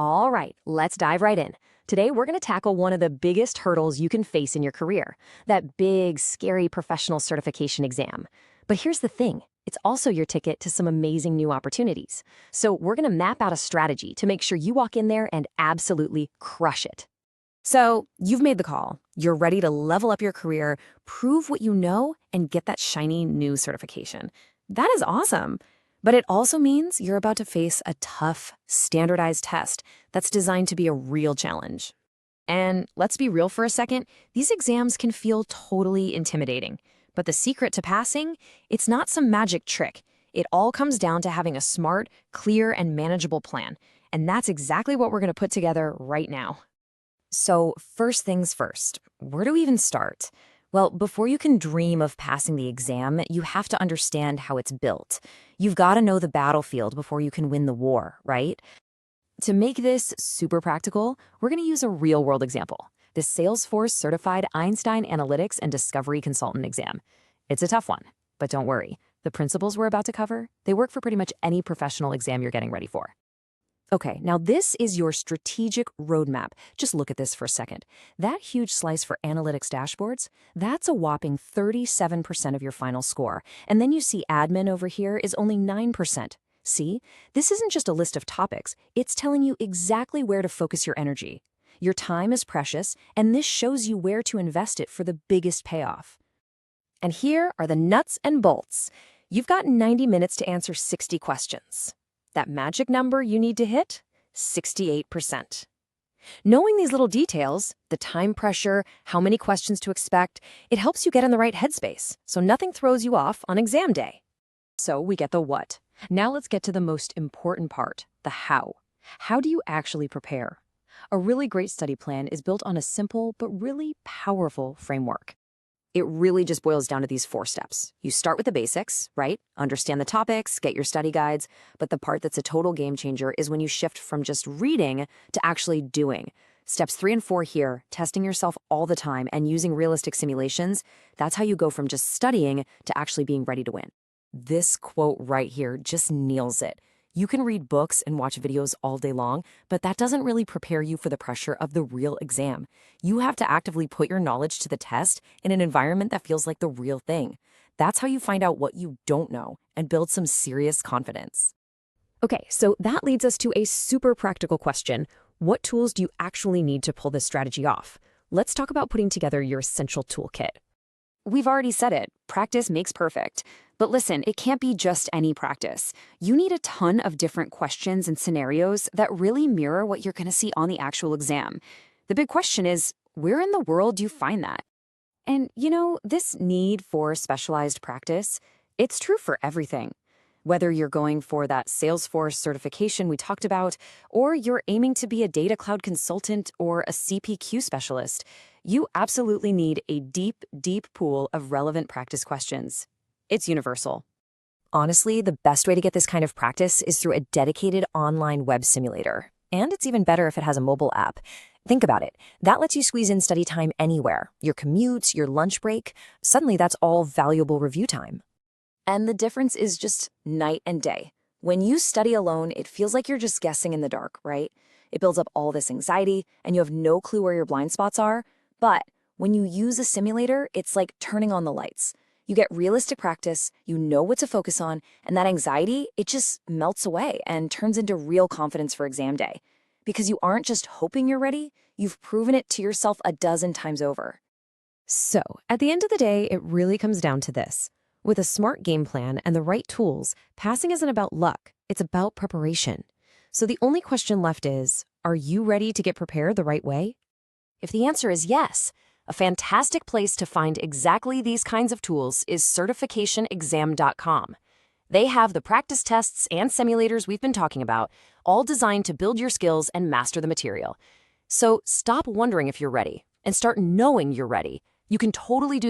All right, let's dive right in. Today, we're going to tackle one of the biggest hurdles you can face in your career, that big, scary professional certification exam. But here's the thing, it's also your ticket to some amazing new opportunities. So we're going to map out a strategy to make sure you walk in there and absolutely crush it. So you've made the call. You're ready to level up your career, prove what you know, and get that shiny new certification. That is awesome. But it also means you're about to face a tough, standardized test that's designed to be a real challenge. And let's be real for a second, these exams can feel totally intimidating. But the secret to passing, it's not some magic trick. It all comes down to having a smart, clear, and manageable plan. And that's exactly what we're going to put together right now. So first things first, where do we even start? Well, before you can dream of passing the exam, you have to understand how it's built. You've got to know the battlefield before you can win the war, right? To make this super practical, we're going to use a real-world example, the Salesforce Certified Einstein Analytics and Discovery Consultant exam. It's a tough one, but don't worry. The principles we're about to cover, they work for pretty much any professional exam you're getting ready for. Okay, now this is your strategic roadmap. Just look at this for a second. That huge slice for analytics dashboards, that's a whopping 37% of your final score. And then you see admin over here is only 9%. See, this isn't just a list of topics. It's telling you exactly where to focus your energy. Your time is precious, and this shows you where to invest it for the biggest payoff. And here are the nuts and bolts. You've got 90 minutes to answer 60 questions. That magic number you need to hit? 68%. Knowing these little details, the time pressure, how many questions to expect, it helps you get in the right headspace, so nothing throws you off on exam day. So we get the what. Now let's get to the most important part, the how. How do you actually prepare? A really great study plan is built on a simple but really powerful framework. It really just boils down to these 4 steps. You start with the basics, right? Understand the topics, get your study guides, but the part that's a total game changer is when you shift from just reading to actually doing. Steps 3 and 4 here, testing yourself all the time and using realistic simulations, that's how you go from just studying to actually being ready to win. This quote right here just nails it. You can read books and watch videos all day long, but that doesn't really prepare you for the pressure of the real exam. You have to actively put your knowledge to the test in an environment that feels like the real thing. That's how you find out what you don't know and build some serious confidence. Okay, so that leads us to a super practical question. What tools do you actually need to pull this strategy off? Let's talk about putting together your essential toolkit. We've already said it, practice makes perfect. But listen, it can't be just any practice. You need a ton of different questions and scenarios that really mirror what you're going to see on the actual exam. The big question is, where in the world do you find that? And this need for specialized practice, it's true for everything. Whether you're going for that Salesforce certification we talked about, or you're aiming to be a data cloud consultant or a CPQ specialist, you absolutely need a deep, deep pool of relevant practice questions. It's universal. Honestly, the best way to get this kind of practice is through a dedicated online web simulator. And it's even better if it has a mobile app. Think about it. That lets you squeeze in study time anywhere. Your commute, your lunch break. Suddenly, that's all valuable review time. And the difference is just night and day. When you study alone, it feels like you're just guessing in the dark, right? It builds up all this anxiety, and you have no clue where your blind spots are. But when you use a simulator, it's like turning on the lights. You get realistic practice, you know what to focus on, and that anxiety, it just melts away and turns into real confidence for exam day. Because you aren't just hoping you're ready, you've proven it to yourself a dozen times over. So, at the end of the day, it really comes down to this. With a smart game plan and the right tools, passing isn't about luck, it's about preparation. So the only question left is, are you ready to get prepared the right way? If the answer is yes, a fantastic place to find exactly these kinds of tools is certificationexam.com. They have the practice tests and simulators we've been talking about, all designed to build your skills and master the material. So stop wondering if you're ready and start knowing you're ready. You can totally do